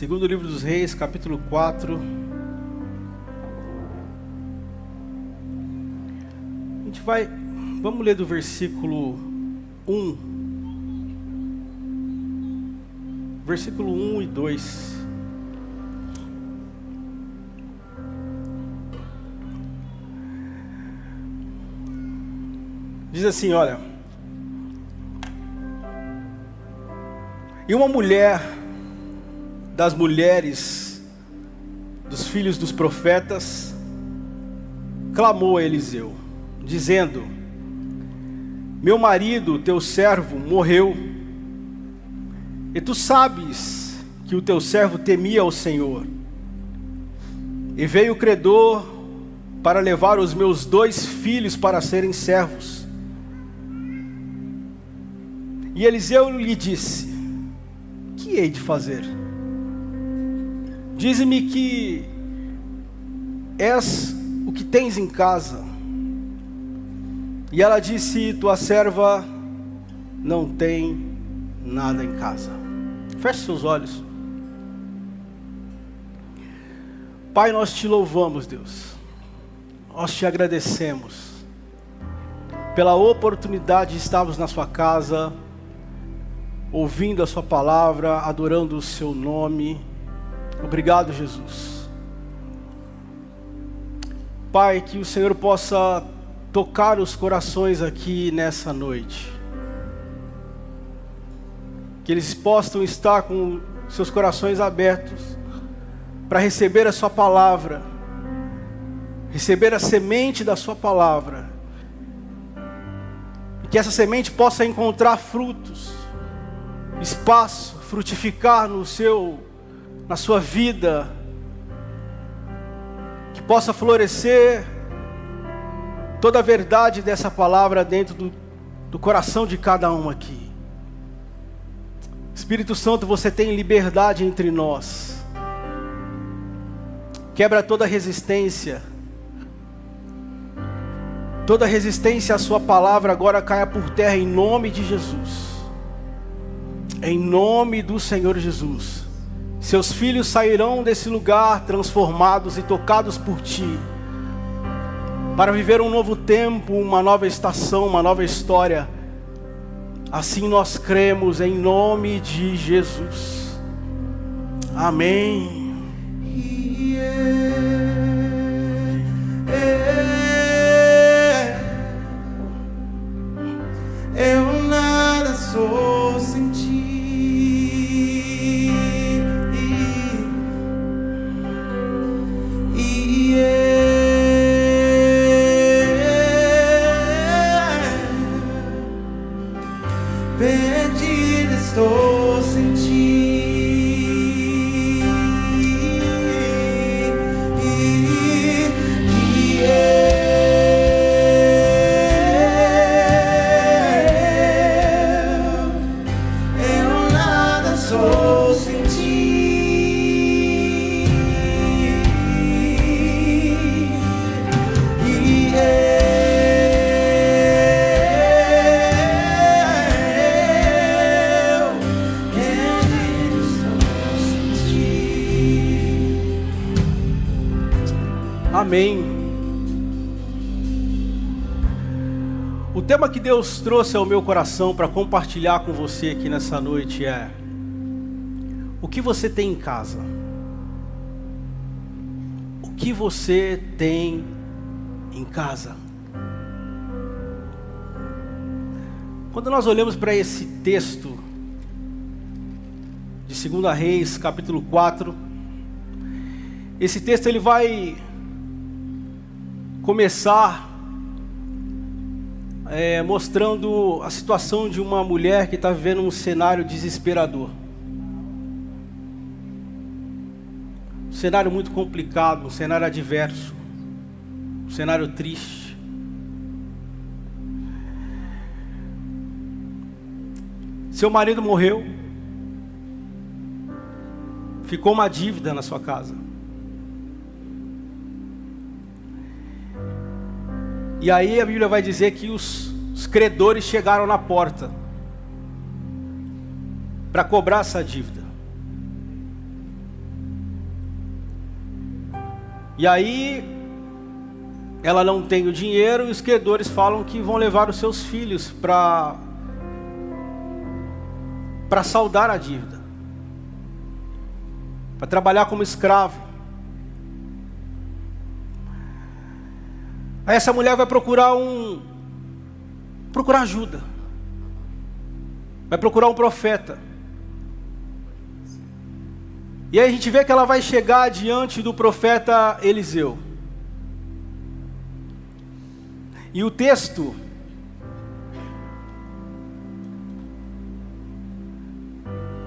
Segundo livro dos Reis, capítulo 4. Vamos ler do versículo 1. Versículo 1 e 2. Diz assim, olha: e uma mulher das mulheres dos filhos dos profetas clamou a Eliseu, dizendo: meu marido, teu servo, morreu, e tu sabes que o teu servo temia ao Senhor. E veio o credor para levar os meus 2 filhos para serem servos. E Eliseu lhe disse: que hei de fazer? Dize-me que és o que tens em casa. E ela disse: tua serva não tem nada em casa. Feche seus olhos. Pai, nós te louvamos, Deus. Nós te agradecemos pela oportunidade de estarmos na sua casa, ouvindo a sua palavra, adorando o seu nome. Obrigado, Jesus. Pai, que o Senhor possa tocar os corações aqui nessa noite. Que eles possam estar com seus corações abertos para receber a sua palavra, receber a semente da sua palavra. E que essa semente possa encontrar frutos, espaço, frutificar na sua vida, que possa florescer toda a verdade dessa palavra dentro do coração de cada um aqui. Espírito Santo, você tem liberdade entre nós. Quebra toda resistência. Toda resistência à sua palavra agora caia por terra em nome de Jesus. Em nome do Senhor Jesus. Seus filhos sairão desse lugar transformados e tocados por Ti, para viver um novo tempo, uma nova estação, uma nova história. Assim nós cremos em nome de Jesus. Amém. Eu nada sou sem Ti. Perdido estou sem Ti. Eu nada sou sem Ti. Amém. O tema que Deus trouxe ao meu coração para compartilhar com você aqui nessa noite é: o que você tem em casa? O que você tem em casa? Quando nós olhamos para esse texto de 2 Reis, capítulo 4, esse texto ele vai começar mostrando a situação de uma mulher que está vivendo um cenário desesperador. Um cenário muito complicado, um cenário adverso, um cenário triste. Seu marido morreu, ficou uma dívida na sua casa. E aí a Bíblia vai dizer que os credores chegaram na porta para cobrar essa dívida. E aí, ela não tem o dinheiro e os credores falam que vão levar os seus filhos para saldar a dívida, para trabalhar como escravo. Aí essa mulher vai procurar ajuda, vai procurar um profeta. E aí a gente vê que ela vai chegar diante do profeta Eliseu. E o texto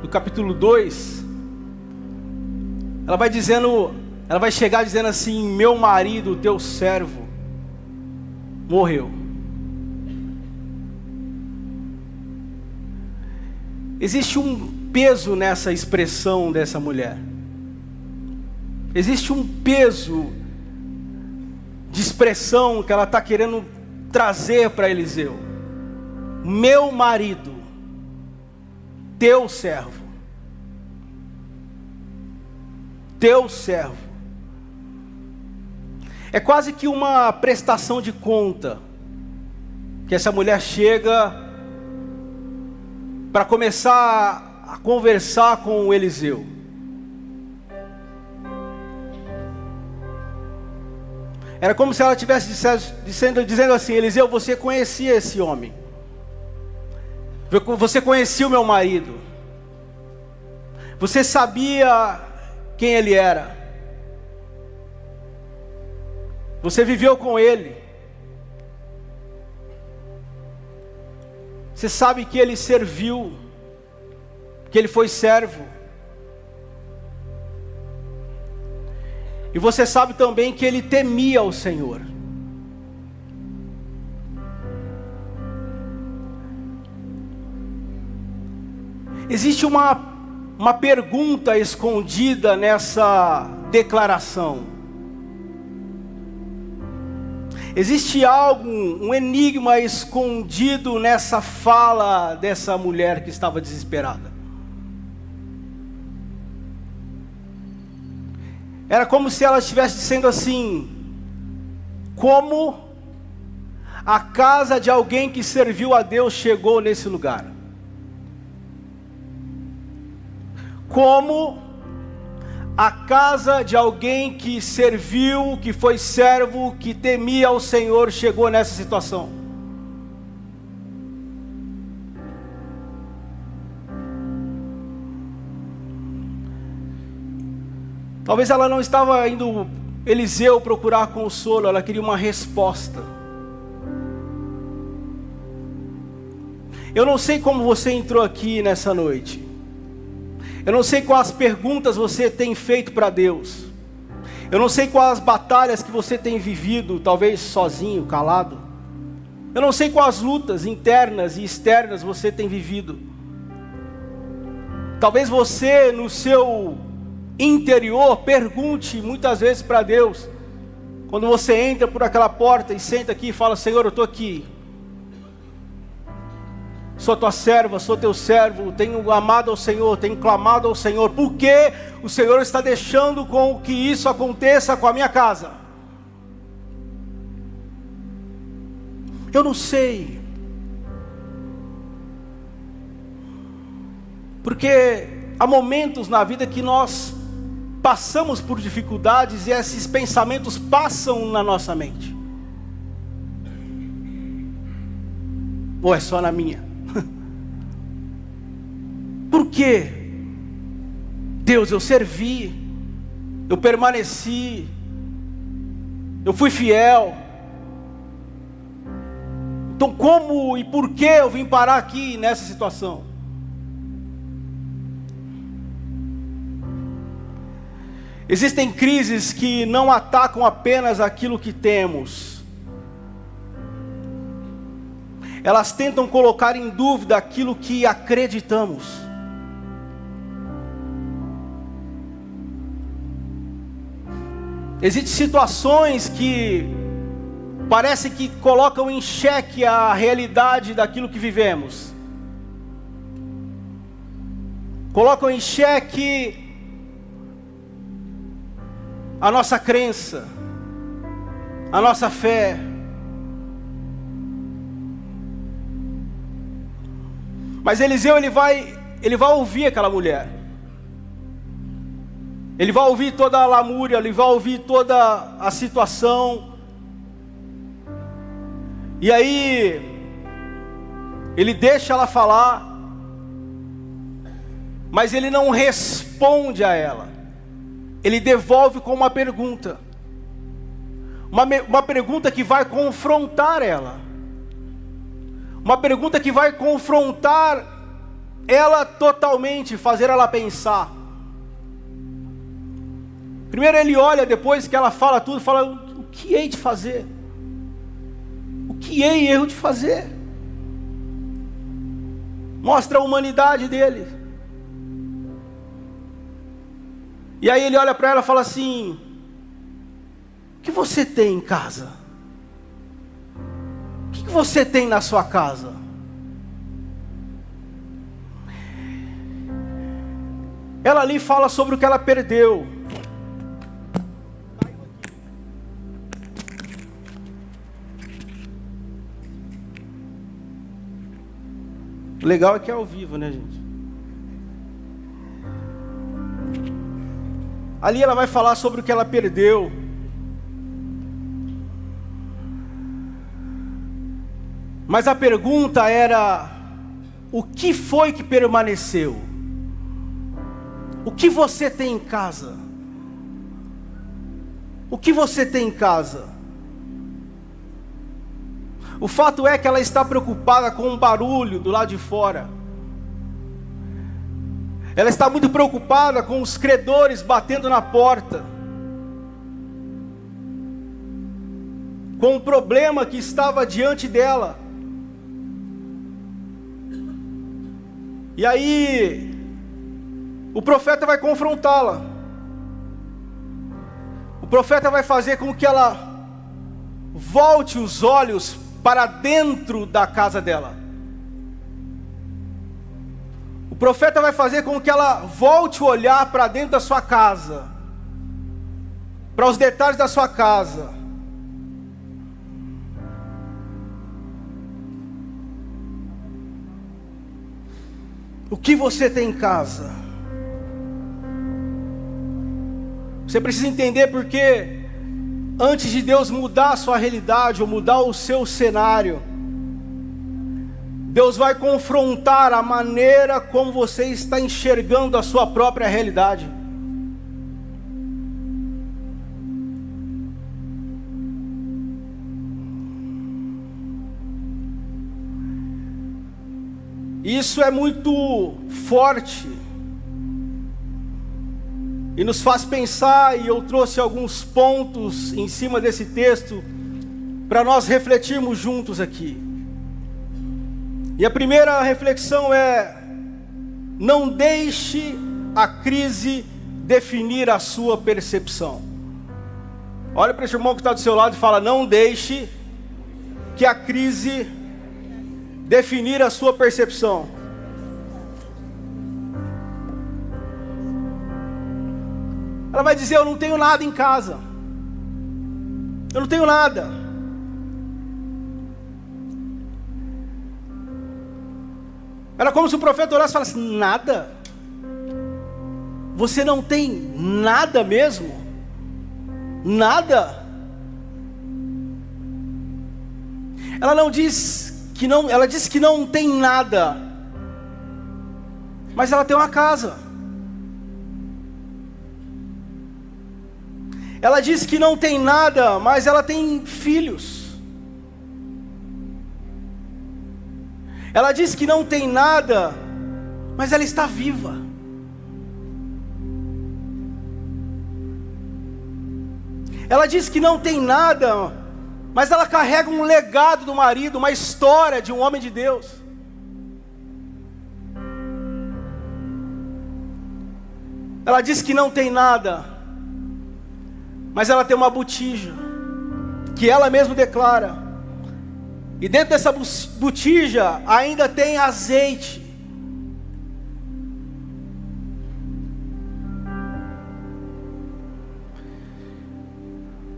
do capítulo 2, ela vai chegar dizendo assim: meu marido, teu servo, morreu. Existe um peso nessa expressão dessa mulher. Existe um peso de expressão que ela está querendo trazer para Eliseu. Meu marido, teu servo. Teu servo. É quase que uma prestação de conta que essa mulher chega para começar a conversar com o Eliseu. Era como se ela estivesse dizendo assim: Eliseu, você conhecia esse homem, você conhecia o meu marido, você sabia quem ele era, você viveu com ele, você sabe que ele serviu, que ele foi servo, e você sabe também que ele temia o Senhor. Existe uma pergunta escondida nessa declaração. Existe algo, um enigma escondido nessa fala dessa mulher que estava desesperada. Era como se ela estivesse dizendo assim: como a casa de alguém que serviu a Deus chegou nesse lugar? Como a casa de alguém que serviu, que foi servo, que temia ao Senhor, chegou nessa situação? Talvez ela não estava indo Eliseu procurar consolo, ela queria uma resposta. Eu não sei como você entrou aqui nessa noite. Eu não sei quais perguntas você tem feito para Deus. Eu não sei quais batalhas que você tem vivido, talvez sozinho, calado. Eu não sei quais lutas internas e externas você tem vivido. Talvez você no seu interior pergunte muitas vezes para Deus, quando você entra por aquela porta e senta aqui e fala: Senhor, eu estou aqui, sou tua serva, sou teu servo, tenho amado ao Senhor, tenho clamado ao Senhor, por que o Senhor está deixando com que isso aconteça com a minha casa? Eu não sei, porque há momentos na vida que nós passamos por dificuldades e esses pensamentos passam na nossa mente. Ou é só na minha? Por quê? Deus, eu servi, eu permaneci, eu fui fiel. Então como e por que eu vim parar aqui nessa situação? Existem crises que não atacam apenas aquilo que temos. Elas tentam colocar em dúvida aquilo que acreditamos. Existem situações que parece que colocam em xeque a realidade daquilo que vivemos. Colocam em xeque a nossa crença, a nossa fé. Mas Eliseu, ele vai ouvir aquela mulher. Ele vai ouvir toda a lamúria, ele vai ouvir toda a situação. E aí, ele deixa ela falar, mas ele não responde a ela. Ele devolve com uma pergunta. Uma pergunta que vai confrontar ela. Uma pergunta que vai confrontar ela totalmente, fazer ela pensar. Primeiro ele olha, depois que ela fala tudo, fala: o que hei de fazer? O que hei eu de fazer? Mostra a humanidade dele. E aí ele olha para ela e fala assim: o que você tem em casa? O que você tem na sua casa? Ela ali fala sobre o que ela perdeu. O legal é que é ao vivo, né, gente? Ali ela vai falar sobre o que ela perdeu. Mas a pergunta era: o que foi que permaneceu? O que você tem em casa? O que você tem em casa? O fato é que ela está preocupada com um barulho do lado de fora. Ela está muito preocupada com os credores batendo na porta, com o problema que estava diante dela. E aí, o profeta vai confrontá-la. O profeta vai fazer com que ela volte os olhos para dentro da casa dela. O profeta vai fazer com que ela volte o olhar para dentro da sua casa, para os detalhes da sua casa. O que você tem em casa? Você precisa entender porque antes de Deus mudar a sua realidade ou mudar o seu cenário, Deus vai confrontar a maneira como você está enxergando a sua própria realidade. Isso é muito forte e nos faz pensar, e eu trouxe alguns pontos em cima desse texto para nós refletirmos juntos aqui. E a primeira reflexão é: não deixe a crise definir a sua percepção. Olha para esse irmão que está do seu lado e fala: não deixe que a crise definir a sua percepção. Ela vai dizer: eu não tenho nada em casa. Eu não tenho nada. Era como se o profeta orasse e falasse: nada? Você não tem nada mesmo? Nada? Ela não diz que não, ela diz que não tem nada, mas ela tem uma casa. Ela diz que não tem nada, mas ela tem filhos. Ela diz que não tem nada, mas ela está viva. Ela diz que não tem nada, mas ela carrega um legado do marido, uma história de um homem de Deus. Ela diz que não tem nada, mas ela tem uma botija, que ela mesma declara. E dentro dessa botija ainda tem azeite.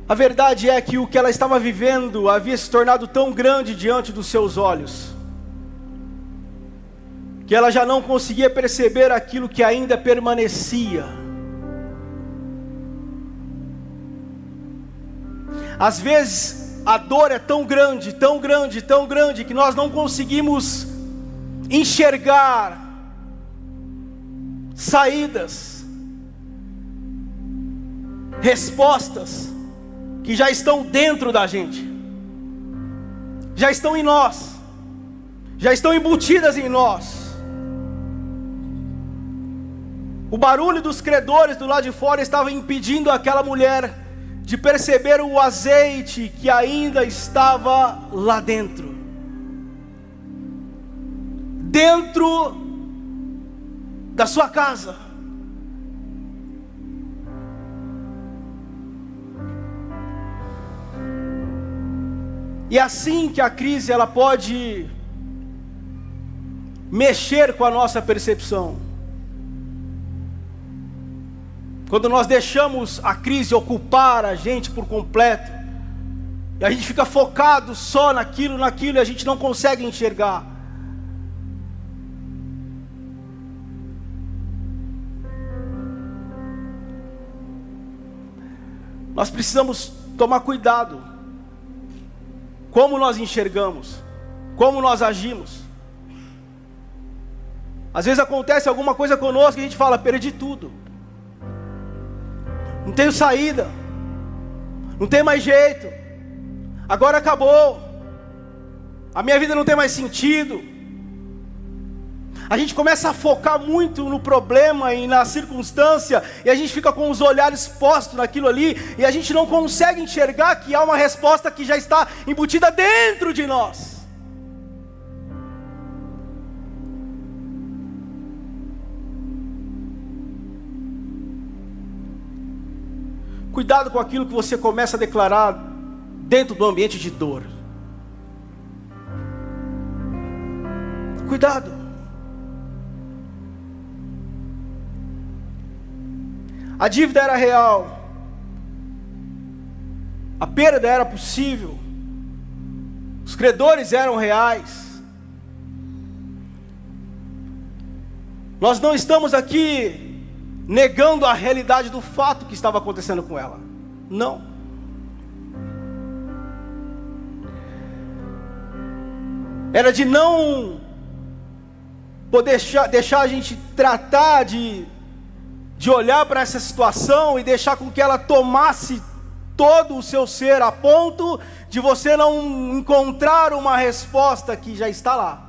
A verdade é que o que ela estava vivendo havia se tornado tão grande diante dos seus olhos, que ela já não conseguia perceber aquilo que ainda permanecia. Às vezes a dor é tão grande, tão grande, tão grande, que nós não conseguimos enxergar saídas, respostas que já estão dentro da gente, já estão em nós, já estão embutidas em nós. O barulho dos credores do lado de fora estava impedindo aquela mulher de perceber o azeite que ainda estava lá dentro. Dentro da sua casa. E é assim que a crise ela pode mexer com a nossa percepção. Quando nós deixamos a crise ocupar a gente por completo, e a gente fica focado só naquilo, e a gente não consegue enxergar. Nós precisamos tomar cuidado como nós enxergamos, como nós agimos. Às vezes acontece alguma coisa conosco e a gente fala: perdi tudo, não tenho saída, não tem mais jeito, agora acabou, a minha vida não tem mais sentido. A gente começa a focar muito no problema e na circunstância, e a gente fica com os olhares postos naquilo ali, e a gente não consegue enxergar que há uma resposta que já está embutida dentro de nós. Cuidado com aquilo que você começa a declarar dentro do ambiente de dor. Cuidado. A dívida era real, a perda era possível, os credores eram reais. Nós não estamos aqui negando a realidade do fato que estava acontecendo com ela, não. Era de não poder deixar a gente tratar de olhar para essa situação e deixar com que ela tomasse todo o seu ser, a ponto de você não encontrar uma resposta que já está lá,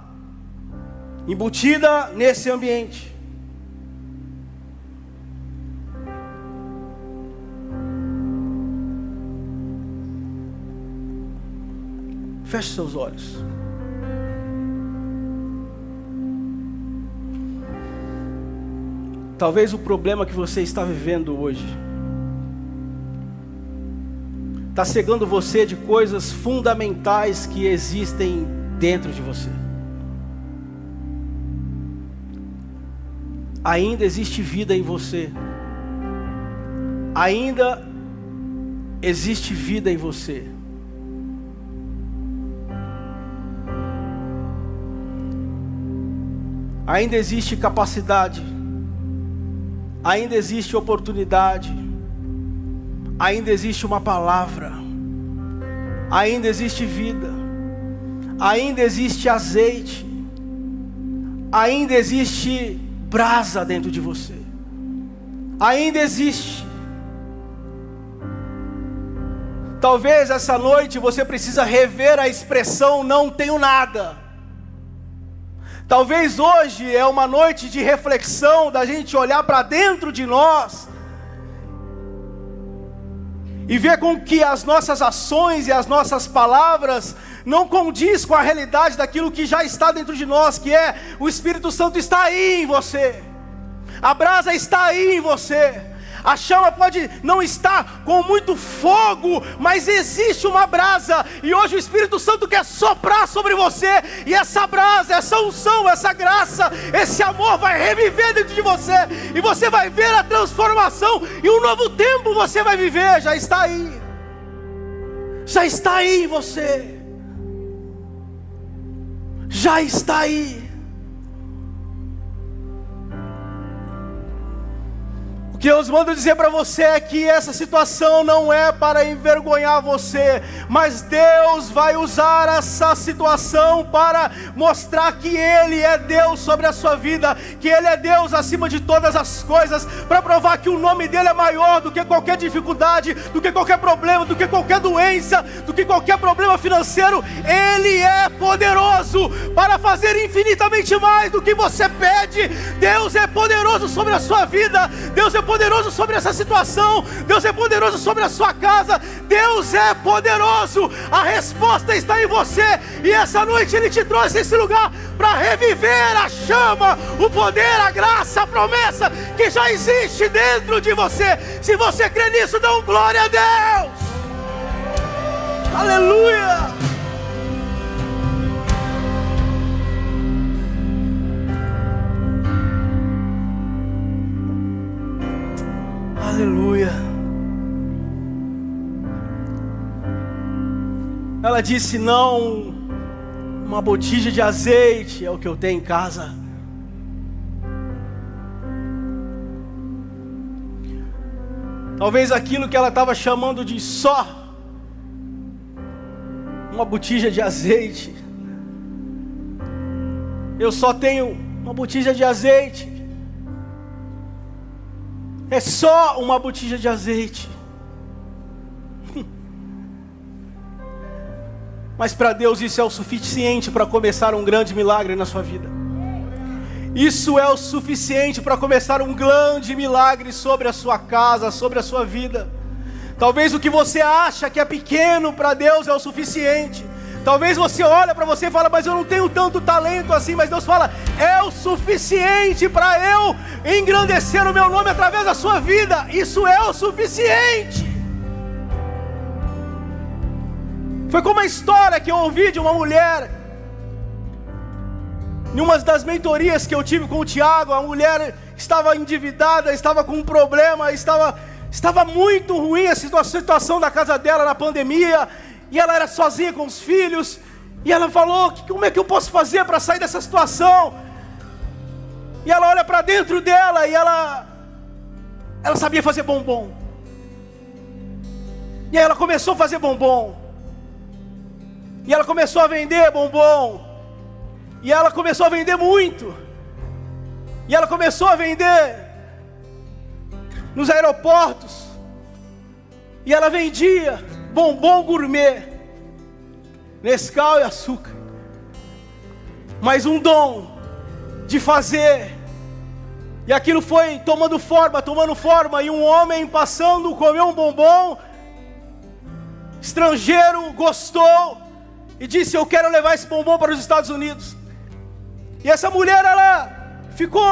embutida nesse ambiente. Feche seus olhos. Talvez o problema que você está vivendo hoje está cegando você de coisas fundamentais que existem dentro de você. Ainda existe vida em você. Ainda existe vida em você. Ainda existe capacidade. Ainda existe oportunidade, ainda existe uma palavra, ainda existe vida, ainda existe azeite, ainda existe brasa dentro de você, ainda existe. Talvez essa noite você precisa rever a expressão "não tenho nada". Talvez hoje é uma noite de reflexão, da gente olhar para dentro de nós e ver com que as nossas ações e as nossas palavras não condiz com a realidade daquilo que já está dentro de nós, que é o Espírito Santo está aí em você, a brasa está aí em você. A chama pode não estar com muito fogo, mas existe uma brasa, e hoje o Espírito Santo quer soprar sobre você, e essa brasa, essa unção, essa graça, esse amor vai reviver dentro de você, e você vai ver a transformação, e um novo tempo você vai viver, já está aí. Já está aí em você. Já está aí. O que eu mando dizer para você é que essa situação não é para envergonhar você, mas Deus vai usar essa situação para mostrar que Ele é Deus sobre a sua vida, que Ele é Deus acima de todas as coisas, para provar que o nome dEle é maior do que qualquer dificuldade, do que qualquer problema, do que qualquer doença, do que qualquer problema financeiro. Ele é poderoso para fazer infinitamente mais do que você pede. Deus é poderoso sobre a sua vida. Deus é poderoso sobre essa situação. Deus é poderoso sobre a sua casa. Deus é poderoso. A resposta está em você. E essa noite Ele te trouxe esse lugar para reviver a chama, o poder, a graça, a promessa que já existe dentro de você. Se você crê nisso, dá glória a Deus. Aleluia. Aleluia. Ela disse: não, uma botija de azeite é o que eu tenho em casa. Talvez aquilo que ela estava chamando de só uma botija de azeite. Eu só tenho uma botija de azeite. É só uma botija de azeite. Mas para Deus isso é o suficiente para começar um grande milagre na sua vida. Isso é o suficiente para começar um grande milagre sobre a sua casa, sobre a sua vida. Talvez o que você acha que é pequeno para Deus é o suficiente. Talvez você olha para você e fala: mas eu não tenho tanto talento assim. Mas Deus fala: é o suficiente para eu engrandecer o meu nome através da sua vida. Isso é o suficiente. Foi como a história que eu ouvi de uma mulher, em uma das mentorias que eu tive com o Tiago. A mulher estava endividada, estava com um problema, estava muito ruim a situação da casa dela na pandemia. E ela era sozinha com os filhos. E ela falou: como é que eu posso fazer para sair dessa situação? E ela olha para dentro dela e ela sabia fazer bombom. E aí ela começou a fazer bombom. E ela começou a vender bombom. E ela começou a vender muito. E ela começou a vender nos aeroportos. E ela vendia bombom gourmet, Nescau e açúcar. Mas um dom de fazer. E aquilo foi tomando forma. E um homem passando, comeu um bombom. Estrangeiro, gostou. E disse: eu quero levar esse bombom para os Estados Unidos. E essa mulher, ela ficou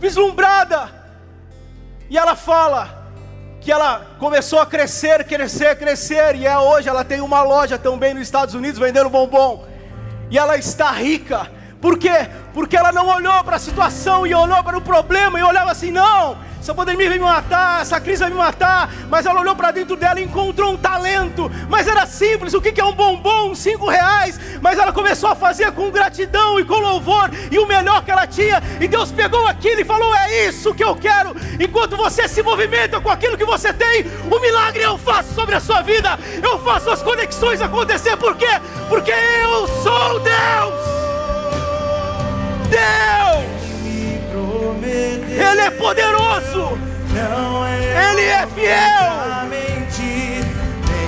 vislumbrada. E ela fala que ela começou a crescer. E hoje ela tem uma loja também nos Estados Unidos vendendo bombom. E ela está rica. Por quê? Porque ela não olhou para a situação e olhou para o problema e olhava assim: não, essa pandemia vai me matar, essa crise vai me matar. Mas ela olhou para dentro dela e encontrou um talento. Mas era simples. O que é um bombom? R$5. Mas ela começou a fazer com gratidão e com louvor, e o melhor que ela tinha. E Deus pegou aquilo e falou: é isso que eu quero. Enquanto você se movimenta com aquilo que você tem, o milagre eu faço sobre a sua vida. Eu faço as conexões acontecer. Por quê? Porque eu sou Deus. Ele é poderoso. Ele é fiel.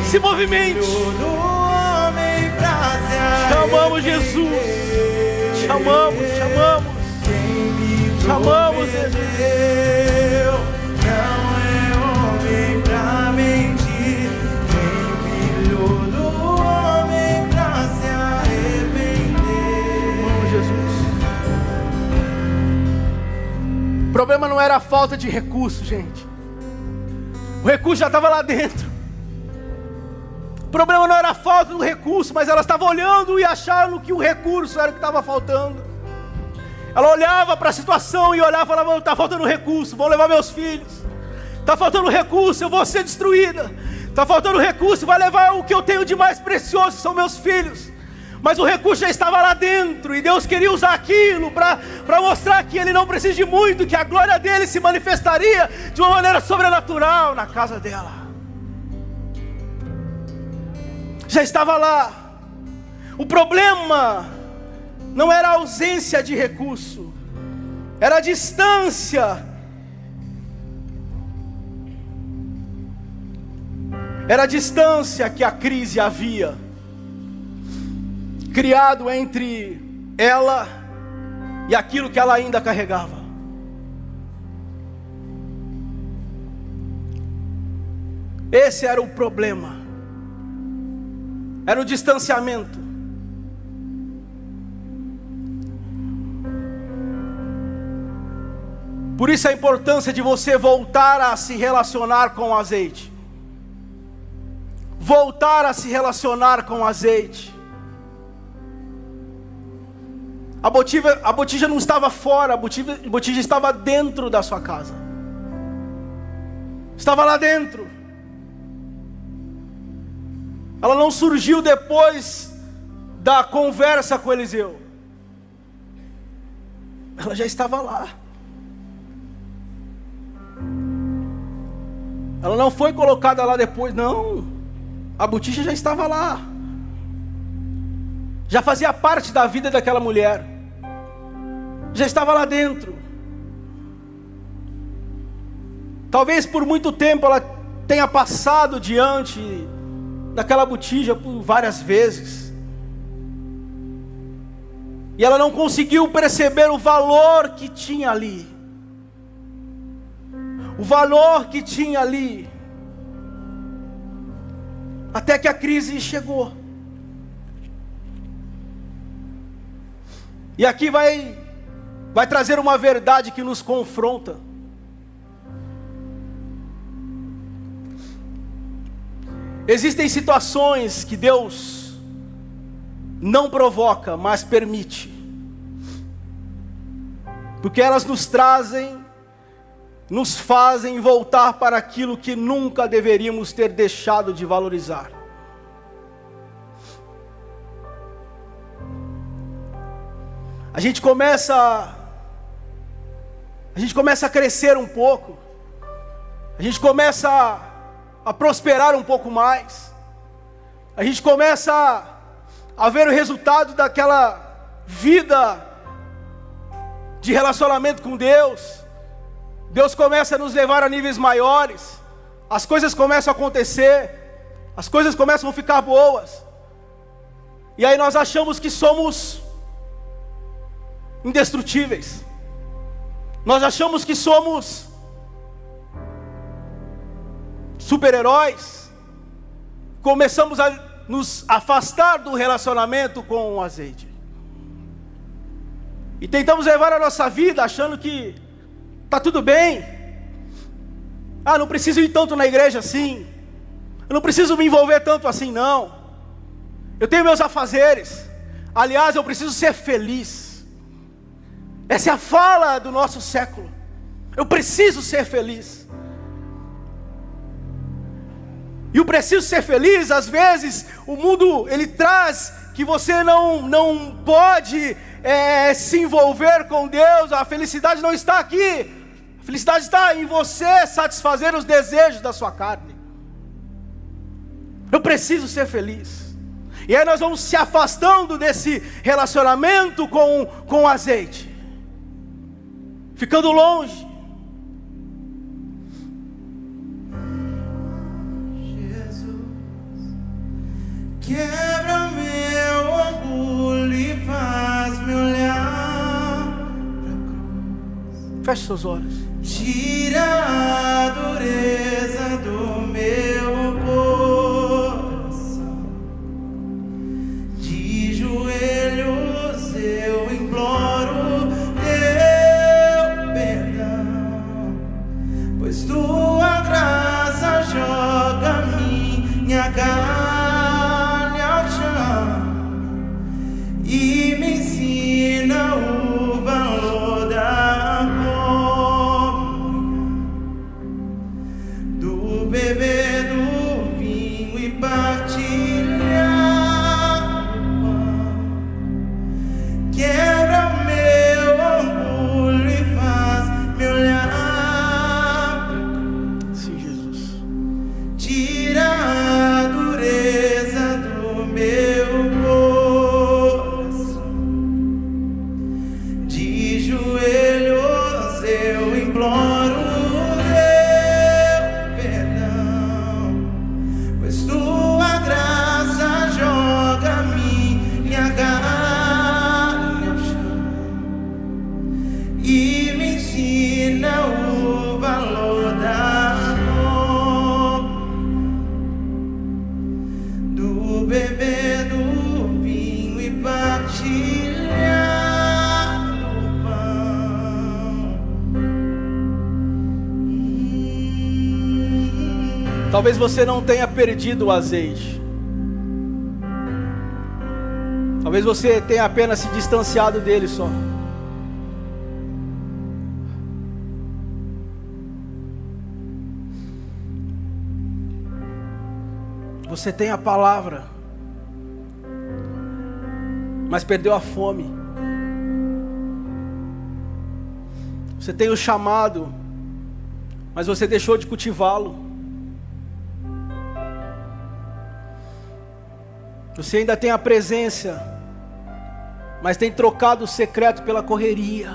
Se movimente. Chamamos Jesus. Chamamos Jesus. Não é homem pra mentir, nem filho do homem pra se arrepender. Chamamos Jesus. O problema não era a falta de recurso, gente. O recurso já estava lá dentro. O problema não era a falta do recurso, mas ela estava olhando e achando que o recurso era o que estava faltando. Ela olhava para a situação e olhava e falava: está faltando recurso, vou levar meus filhos. Está faltando recurso, eu vou ser destruída. Está faltando recurso, vai levar o que eu tenho de mais precioso, são meus filhos. Mas o recurso já estava lá dentro, e Deus queria usar aquilo para mostrar que Ele não precisa de muito, que a glória dEle se manifestaria de uma maneira sobrenatural na casa dela. Já estava lá. O problema não era a ausência de recurso, era a distância. Era a distância que a crise havia criado entre ela e aquilo que ela ainda carregava. Esse era o problema. Era o distanciamento. Por isso a importância de você voltar a se relacionar com o azeite. Voltar a se relacionar com o azeite. A botija não estava fora, a botija estava dentro da sua casa. Estava lá dentro. Ela não surgiu depois da conversa com Eliseu. Ela já estava lá. Ela não foi colocada lá depois, não. A botija já estava lá. Já fazia parte da vida daquela mulher. Já estava lá dentro. Talvez por muito tempo ela tenha passado diante daquela botija por várias vezes. E ela não conseguiu perceber o valor que tinha ali. O valor que tinha ali. Até que a crise chegou. E aqui vai trazer uma verdade que nos confronta. Existem situações que Deus não provoca, mas permite. Porque elas nos fazem voltar para aquilo que nunca deveríamos ter deixado de valorizar. A gente começa a crescer um pouco. A gente começa a prosperar um pouco mais. A gente começa a ver o resultado daquela vida de relacionamento com Deus. Deus começa a nos levar a níveis maiores. As coisas começam a acontecer. As coisas começam a ficar boas. E aí nós achamos que somos indestrutíveis. Nós achamos que somos super-heróis. Começamos a nos afastar do relacionamento com o azeite. E tentamos levar a nossa vida achando que está tudo bem. Ah, não preciso ir tanto na igreja assim. Eu não preciso me envolver tanto assim, não. Eu tenho meus afazeres. Aliás, eu preciso ser feliz. Essa é a fala do nosso século. Eu preciso ser feliz. E o preciso ser feliz, às vezes, o mundo, ele traz que você não pode se envolver com Deus. A felicidade não está aqui. A felicidade está em você satisfazer os desejos da sua carne. Eu preciso ser feliz. E aí nós vamos se afastando desse relacionamento com o azeite. Ficando longe. Quebra meu orgulho e faz-me olhar pra cruz. Feche seus olhos. Tira a dureza do meu coração. De joelhos eu imploro teu perdão, pois tua graça joga minha carne ao chão e me ensina o valor da comunhão, do beber do vinho Talvez você não tenha perdido o azeite. Talvez você tenha apenas se distanciado dele só. Você tem a palavra, mas perdeu a fome. Você tem o chamado, mas você deixou de cultivá-lo. Você ainda tem a presença, mas tem trocado o secreto pela correria.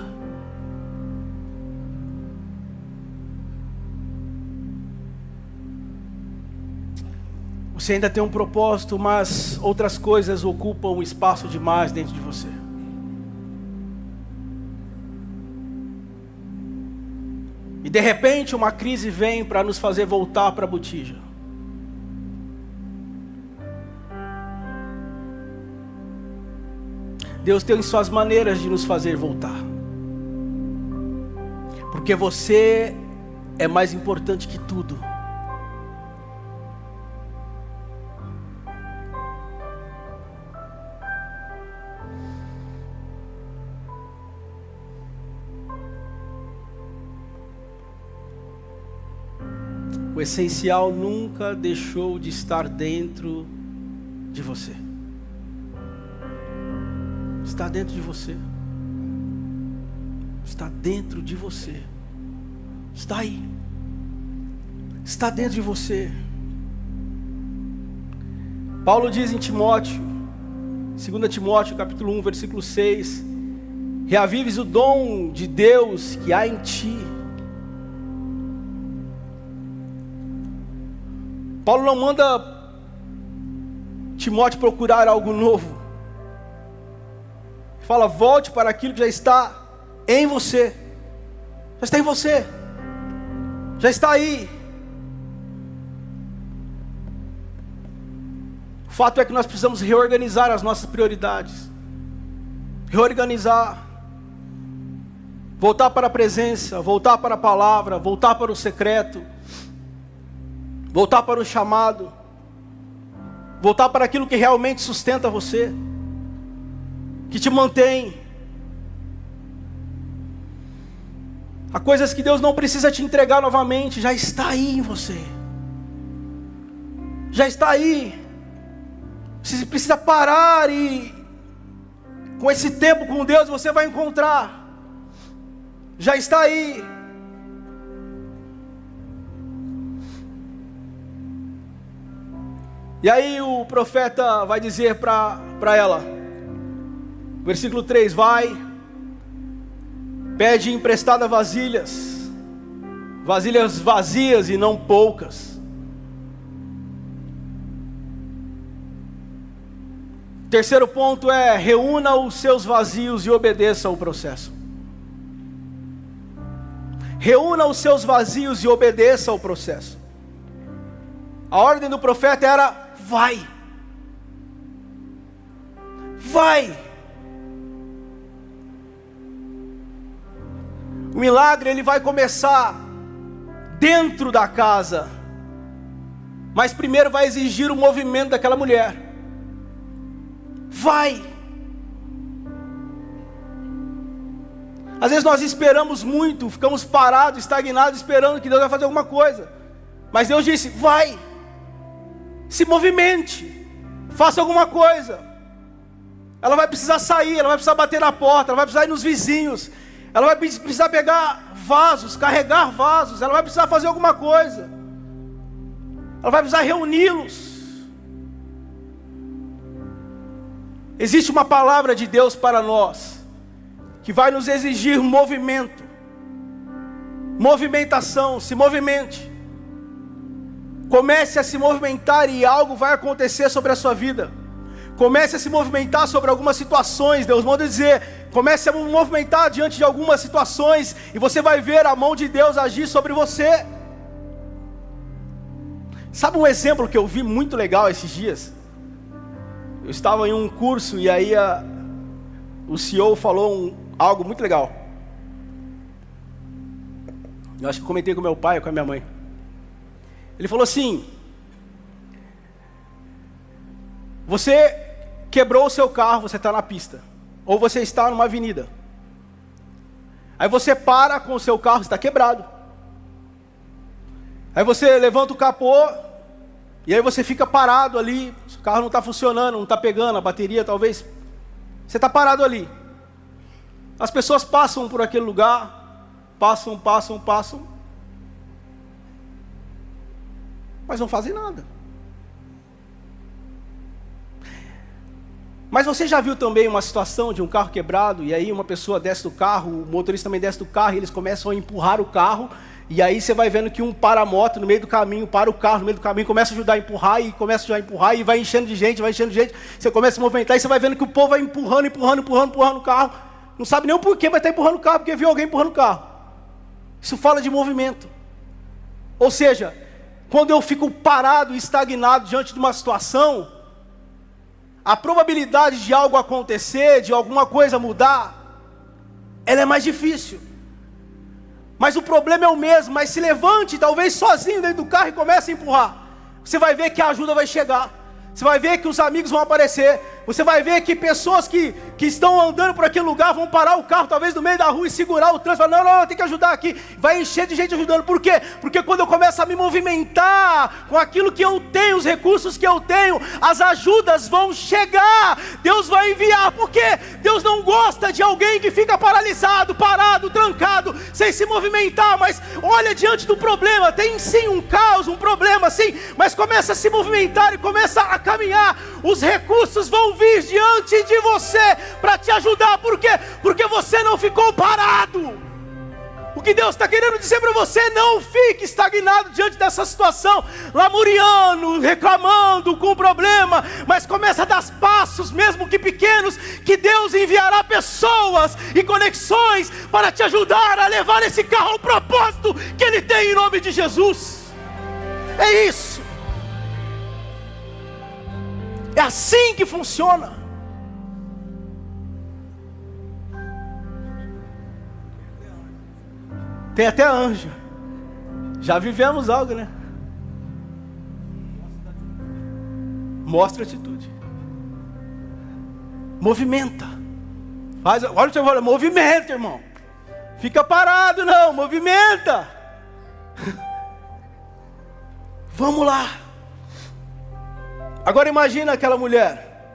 Você ainda tem um propósito, mas outras coisas ocupam um espaço demais dentro de você. E de repente uma crise vem para nos fazer voltar para a botija. Deus tem suas maneiras de nos fazer voltar. Porque você é mais importante que tudo. O essencial nunca deixou de estar dentro de você. Está dentro de você. Está dentro de você. Está aí. Está dentro de você. Paulo diz em Timóteo, 2 Timóteo capítulo 1, versículo 6: reavives o dom de Deus que há em ti. Paulo não manda Timóteo procurar algo novo. Ele fala, volte para aquilo que já está em você. Já está em você. Já está aí. O fato é que nós precisamos reorganizar as nossas prioridades. Reorganizar. Voltar para a presença, voltar para a palavra, voltar para o secreto. Voltar para o chamado. Voltar para aquilo que realmente sustenta você. Que te mantém. Há coisas que Deus não precisa te entregar novamente. Já está aí em você. Já está aí. Você precisa parar e com esse tempo com Deus você vai encontrar. Já está aí. E aí o profeta vai dizer para ela, versículo 3, vai, pede emprestada vasilhas vazias e não poucas. Terceiro ponto é, reúna os seus vazios e obedeça ao processo. Reúna os seus vazios e obedeça ao processo. A ordem do profeta era, vai. Vai. O milagre ele vai começar dentro da casa. Mas primeiro vai exigir o movimento daquela mulher. Vai. Às vezes nós esperamos muito, ficamos parados, estagnados, esperando que Deus vai fazer alguma coisa. Mas Deus disse, vai. Se movimente, faça alguma coisa. Ela vai precisar sair, ela vai precisar bater na porta, ela vai precisar ir nos vizinhos, ela vai precisar pegar vasos, carregar vasos, ela vai precisar fazer alguma coisa, ela vai precisar reuni-los. Existe uma palavra de Deus para nós, que vai nos exigir movimento, movimentação, se movimente. Comece a se movimentar e algo vai acontecer sobre a sua vida. Comece a se movimentar sobre algumas situações. Deus manda dizer, comece a movimentar diante de algumas situações e você vai ver a mão de Deus agir sobre você. Sabe um exemplo que eu vi muito legal esses dias? Eu estava em um curso e aí o CEO falou algo muito legal. Eu acho que comentei com meu pai ou com a minha mãe. Ele falou assim: você quebrou o seu carro, você está na pista, ou você está numa avenida. Aí você para com o seu carro, está quebrado. Aí você levanta o capô, e aí você fica parado ali, o carro não está funcionando, não está pegando, a bateria talvez. Você está parado ali. As pessoas passam por aquele lugar, passam, mas não fazem nada. Mas você já viu também uma situação de um carro quebrado, e aí uma pessoa desce do carro, o motorista também desce do carro, e eles começam a empurrar o carro, e aí você vai vendo que um para a moto no meio do caminho, para o carro no meio do caminho, começa a ajudar a empurrar, e vai enchendo de gente, você começa a movimentar, e você vai vendo que o povo vai empurrando o carro, não sabe nem o porquê, mas está empurrando o carro, porque viu alguém empurrando o carro. Isso fala de movimento. Ou seja, quando eu fico parado e estagnado diante de uma situação, a probabilidade de algo acontecer, de alguma coisa mudar, ela é mais difícil. Mas o problema é o mesmo. Mas se levante, talvez sozinho dentro do carro, e comece a empurrar. Você vai ver que a ajuda vai chegar. Você vai ver que os amigos vão aparecer. Você vai ver que pessoas que estão andando por aquele lugar vão parar o carro, talvez no meio da rua, e segurar o trânsito. Não, tem que ajudar aqui. Vai encher de gente ajudando. Por quê? Porque quando eu começo a me movimentar com aquilo que eu tenho, os recursos que eu tenho, as ajudas vão chegar. Deus vai enviar. Por quê? Deus não gosta de alguém que fica paralisado, parado, trancado, sem se movimentar. Mas olha diante do problema. Tem sim um caos, um problema sim, mas começa a se movimentar e começa a caminhar. Os recursos vão vir diante de você para te ajudar. Por quê? Porque você não ficou parado. O que Deus está querendo dizer para você: não fique estagnado diante dessa situação, lamuriando, reclamando com o problema, mas começa a dar passos, mesmo que pequenos, que Deus enviará pessoas e conexões para te ajudar a levar esse carro ao propósito que Ele tem, em nome de Jesus. É isso. É assim que funciona. Tem até anjo. Já vivemos algo, né? Mostra atitude. Movimenta. Olha o seu valor, movimenta, irmão. Fica parado não, movimenta. Vamos lá. Agora imagina aquela mulher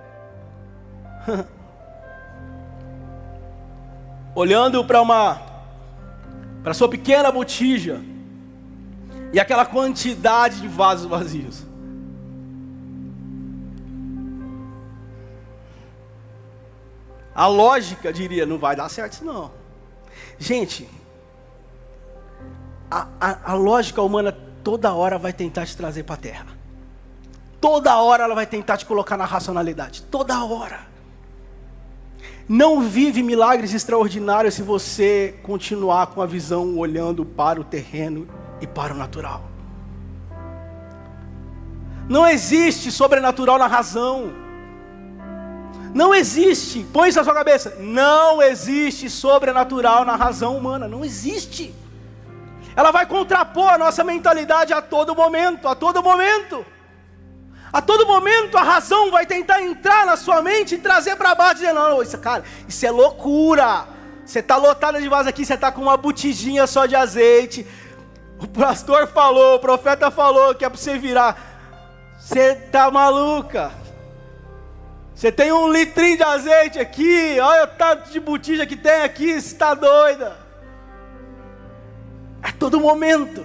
olhando para sua pequena botija e aquela quantidade de vasos vazios. A lógica diria: não vai dar certo isso não. Gente, a lógica humana toda hora vai tentar te trazer para a terra. Toda hora ela vai tentar te colocar na racionalidade. Toda hora. Não vive milagres extraordinários se você continuar com a visão olhando para o terreno e para o natural. Não existe sobrenatural na razão. Não existe. Põe isso na sua cabeça. Não existe sobrenatural na razão humana. Não existe. Ela vai contrapor a nossa mentalidade a todo momento. A todo momento. A todo momento a razão vai tentar entrar na sua mente e trazer para baixo, dizendo: não, isso é loucura. Você está lotada de vaso aqui, você está com uma botijinha só de azeite. O pastor falou, o profeta falou que é para você virar. Você está maluca. Você tem 1 litrinho de azeite aqui, olha o tanto de botija que tem aqui, você está doida. A todo momento.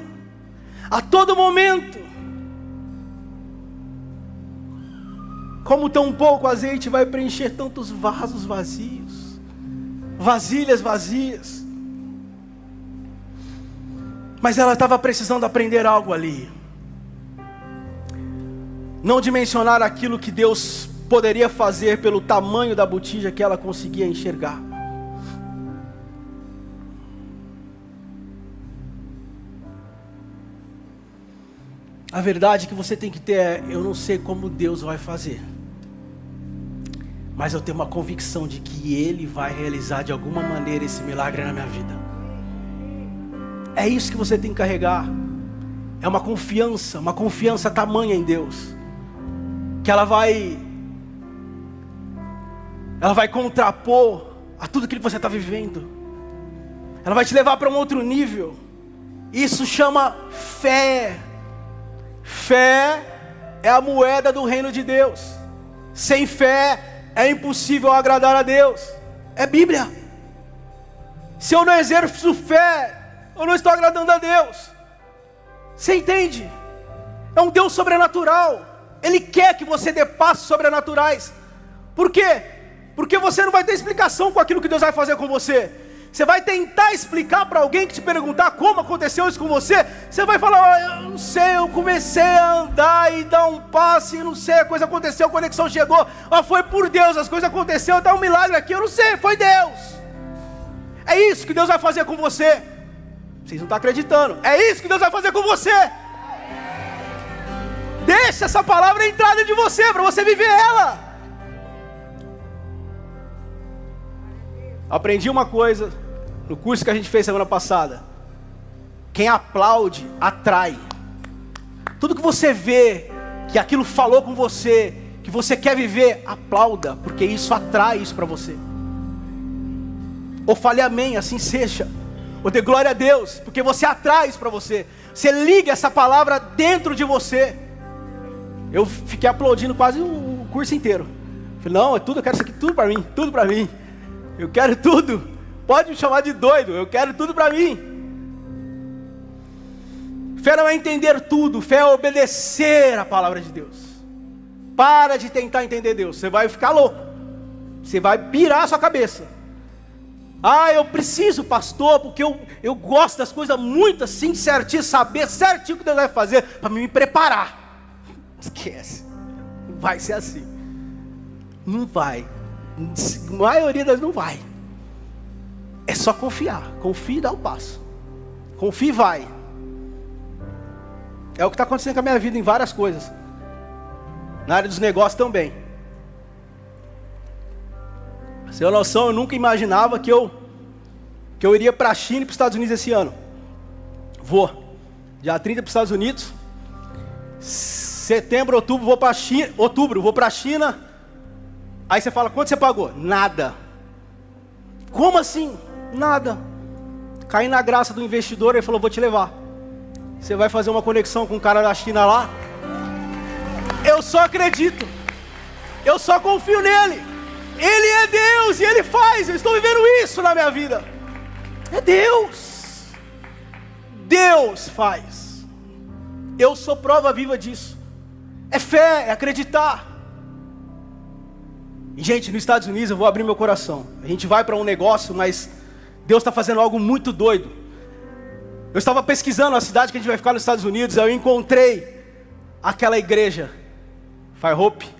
A todo momento. Como tão pouco azeite vai preencher tantos vasos vazios, vasilhas vazias. Mas ela estava precisando aprender algo ali. Não dimensionar aquilo que Deus poderia fazer pelo tamanho da botija que ela conseguia enxergar. A verdade que você tem que ter é: eu não sei como Deus vai fazer, mas eu tenho uma convicção de que Ele vai realizar de alguma maneira esse milagre na minha vida. É isso que você tem que carregar. é uma confiança tamanha em Deus, que ela vai contrapor a tudo aquilo que você está vivendo. Ela vai te levar para um outro nível. Isso chama fé. Fé é a moeda do reino de Deus. Sem fé é impossível agradar a Deus. É Bíblia. Se eu não exerço fé, eu não estou agradando a Deus. Você entende? É um Deus sobrenatural. Ele quer que você dê passos sobrenaturais. Por quê? Porque você não vai ter explicação com aquilo que Deus vai fazer com você. Você vai tentar explicar para alguém que te perguntar como aconteceu isso com você. Você vai falar, eu não sei, eu comecei a andar e dar um passo e não sei, a coisa aconteceu, a conexão chegou. Foi por Deus, as coisas aconteceram, tá um milagre aqui, eu não sei, foi Deus. É isso que Deus vai fazer com você. Vocês não estão acreditando. É isso que Deus vai fazer com você. Deixa essa palavra entrar dentro de você, para você viver ela. Aprendi uma coisa no curso que a gente fez semana passada. Quem aplaude, atrai. Tudo que você vê, que aquilo falou com você, que você quer viver, aplauda, porque isso atrai isso para você. Ou fale amém, assim seja. Ou dê glória a Deus, porque você atrai isso para você. Você liga essa palavra dentro de você. Eu fiquei aplaudindo quase o curso inteiro. Falei, não, é tudo, eu quero isso aqui tudo para mim, tudo para mim. Eu quero tudo. Pode me chamar de doido, eu quero tudo para mim. Fé não é entender tudo, fé é obedecer a palavra de Deus. Para de tentar entender Deus, você vai ficar louco. Você vai pirar a sua cabeça. Eu preciso, pastor, porque eu gosto das coisas muito assim, certinho, saber certinho o que Deus vai fazer, para me preparar. Esquece, não vai ser assim. Não vai. A maioria das não vai. É só confiar. Confie e dá o passo. Confie e vai. É o que está acontecendo com a minha vida em várias coisas. Na área dos negócios também. Você tem noção, eu nunca imaginava que eu iria para a China e para os Estados Unidos esse ano. Vou. Dia 30 para os Estados Unidos. Setembro, outubro, vou para a China. Outubro, vou para a China. Aí você fala, quanto você pagou? Nada. Como assim? Nada. Caí na graça do investidor, ele falou, vou te levar. Você vai fazer uma conexão com um cara da China lá. Eu só acredito. Eu só confio nele. Ele é Deus e Ele faz. Eu estou vivendo isso na minha vida. É Deus. Deus faz. Eu sou prova viva disso. É fé, é acreditar. E, gente, nos Estados Unidos eu vou abrir meu coração. A gente vai para um negócio, mas Deus está fazendo algo muito doido. Eu estava pesquisando a cidade que a gente vai ficar nos Estados Unidos. Eu encontrei aquela igreja, Fire Hope.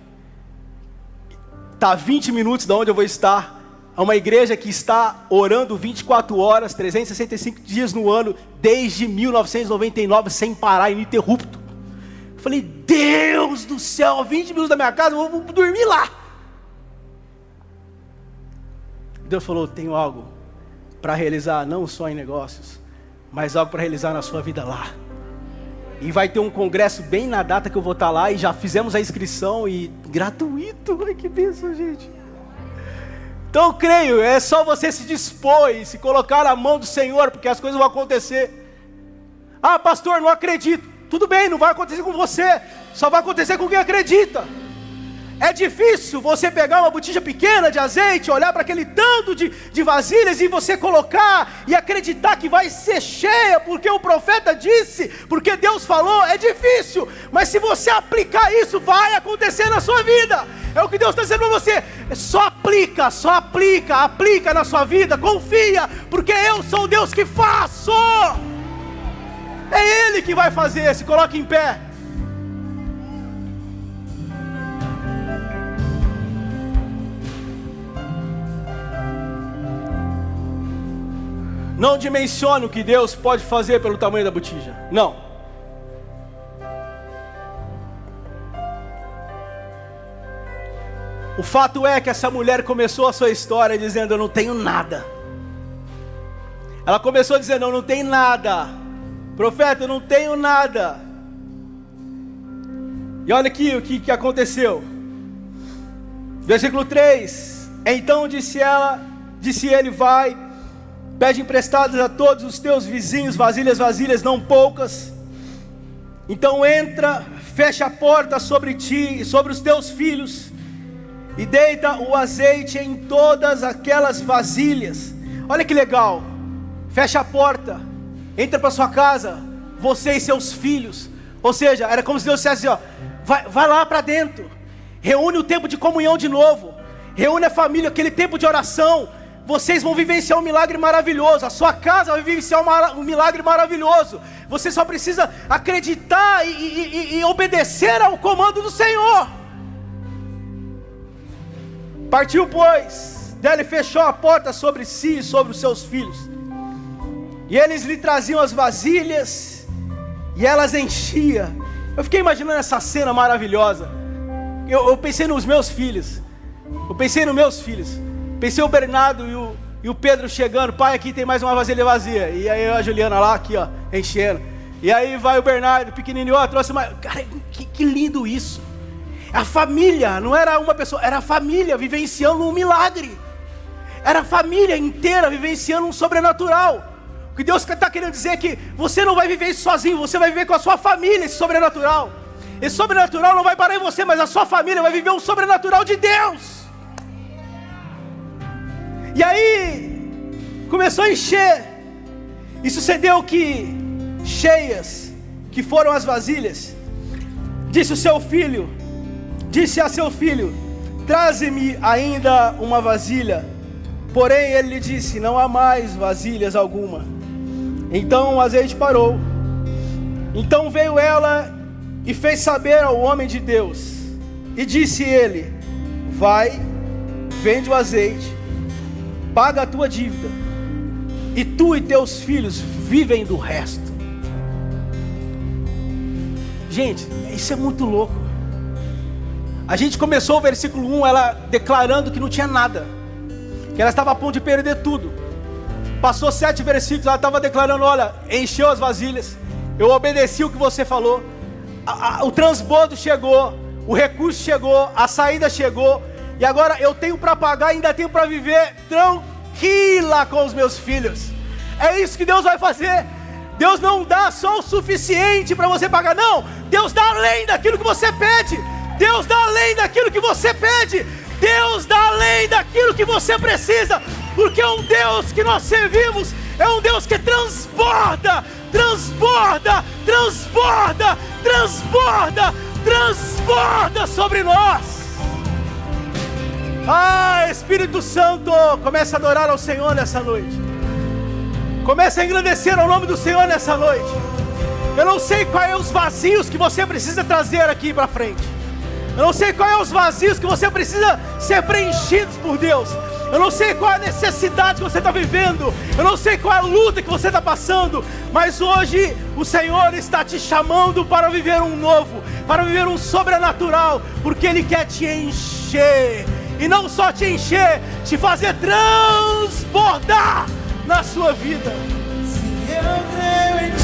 Está a 20 minutos de onde eu vou estar. É uma igreja que está orando 24 horas, 365 dias no ano, desde 1999, sem parar, ininterrupto. Eu falei, Deus do céu, 20 minutos da minha casa, eu vou dormir lá. Deus falou, tenho algo para realizar, não só em negócios, mas algo para realizar na sua vida lá. E vai ter um congresso bem na data que eu vou estar lá, e já fizemos a inscrição, e gratuito, ai que bênção, gente. Então eu creio, é só você se dispor e se colocar na mão do Senhor, porque as coisas vão acontecer. Pastor, não acredito. Tudo bem, não vai acontecer com você, só vai acontecer com quem acredita. É difícil você pegar uma botija pequena de azeite, olhar para aquele tanto de vasilhas e você colocar e acreditar que vai ser cheia, porque o profeta disse, porque Deus falou. É difícil, mas se você aplicar isso, vai acontecer na sua vida. É o que Deus está dizendo para você. Só aplica na sua vida, confia, porque eu sou o Deus que faço. É Ele que vai fazer. Se coloque em pé. Não dimensione o que Deus pode fazer pelo tamanho da botija. Não. O fato é que essa mulher começou a sua história dizendo, eu não tenho nada. Ela começou dizendo, eu não tenho nada. profeta, eu não tenho nada. E olha aqui o que aconteceu. Versículo 3. Então disse ele, vai, pede emprestadas a todos os teus vizinhos vasilhas, não poucas. Então entra, fecha a porta sobre ti e sobre os teus filhos, e deita o azeite em todas aquelas vasilhas. Olha que legal. Fecha a porta, entra para sua casa, você e seus filhos. Ou seja, era como se Deus dissesse assim, vai lá para dentro, reúne o tempo de comunhão de novo, reúne a família, aquele tempo de oração. Vocês vão vivenciar um milagre maravilhoso, a sua casa vai vivenciar um milagre maravilhoso. Você só precisa acreditar e obedecer ao comando do Senhor. Partiu, pois, dele fechou a porta sobre si e sobre os seus filhos, e eles lhe traziam as vasilhas, e elas enchia. Eu fiquei imaginando essa cena maravilhosa. Eu pensei nos meus filhos, pensei o Bernardo e o Pedro chegando, pai, aqui tem mais uma vasilha vazia, e aí a Juliana lá, aqui ó, enchendo, e aí vai o Bernardo, pequenininho, ó, trouxe mais. Cara, que lindo isso. A família, não era uma pessoa, era a família vivenciando um milagre, era a família inteira vivenciando um sobrenatural. O que Deus está querendo dizer é que você não vai viver isso sozinho, você vai viver com a sua família esse sobrenatural. Esse sobrenatural não vai parar em você, mas a sua família vai viver um sobrenatural de Deus. E aí começou a encher, e sucedeu que, cheias que foram as vasilhas, disse a seu filho, traze-me ainda uma vasilha. Porém ele lhe disse, não há mais vasilhas alguma. Então o azeite parou. Então veio ela e fez saber ao homem de Deus, e disse ele, vai, vende o azeite, paga a tua dívida, e tu e teus filhos vivem do resto. Gente, isso é muito louco. A gente começou o versículo 1, ela declarando que não tinha nada, que ela estava a ponto de perder tudo. Passou 7 versículos, ela estava declarando, olha, encheu as vasilhas, eu obedeci o que você falou, o transbordo chegou, o recurso chegou, a saída chegou, e agora eu tenho para pagar, ainda tenho para viver tranquila com os meus filhos. É isso que Deus vai fazer. Deus não dá só o suficiente para você pagar, não. Deus dá além daquilo que você pede. Deus dá além daquilo que você pede. Deus dá além daquilo que você precisa, porque um Deus que nós servimos é um Deus que transborda, transborda, transborda, transborda, transborda sobre nós. Espírito Santo, comece a adorar ao Senhor nessa noite. Comece a engrandecer ao nome do Senhor nessa noite. Eu não sei quais são os vazios que você precisa trazer aqui para frente. Eu não sei quais são os vazios que você precisa ser preenchidos por Deus. Eu não sei qual é a necessidade que você está vivendo. Eu não sei qual é a luta que você está passando. Mas hoje o Senhor está te chamando para viver um novo, para viver um sobrenatural, porque Ele quer te encher. E não só te encher, te fazer transbordar na sua vida.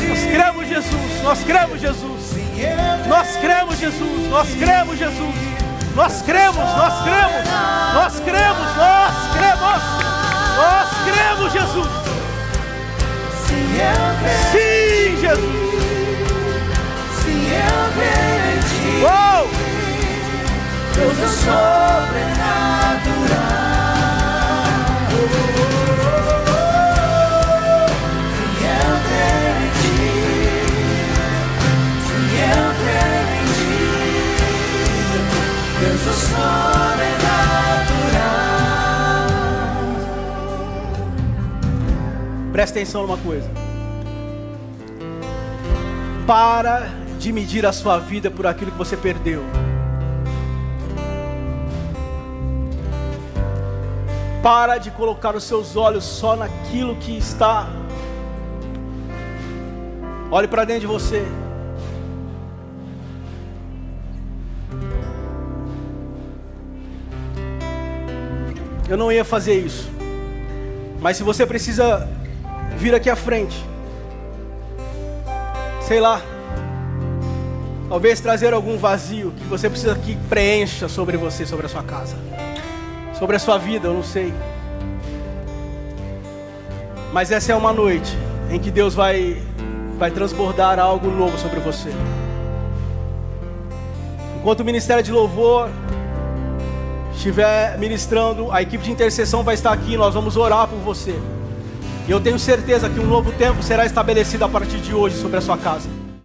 Nós cremos Jesus, nós cremos Jesus. Nós cremos Jesus, nós cremos Jesus. Nós cremos, nós cremos, nós cremos, nós cremos, nós cremos Jesus. Sim, Jesus. Uou! Deus é sobrenatural. Presta atenção numa coisa. Para de medir a sua vida por aquilo que você perdeu. Para de colocar os seus olhos só naquilo que está. Olhe para dentro de você. Eu não ia fazer isso, mas se você precisa vir aqui à frente, sei lá, talvez trazer algum vazio que você precisa que preencha sobre você, sobre a sua casa, sobre a sua vida, eu não sei. Mas essa é uma noite em que Deus vai transbordar algo novo sobre você. Enquanto o ministério de louvor estiver ministrando, a equipe de intercessão vai estar aqui, nós vamos orar por você. E eu tenho certeza que um novo tempo será estabelecido a partir de hoje sobre a sua casa.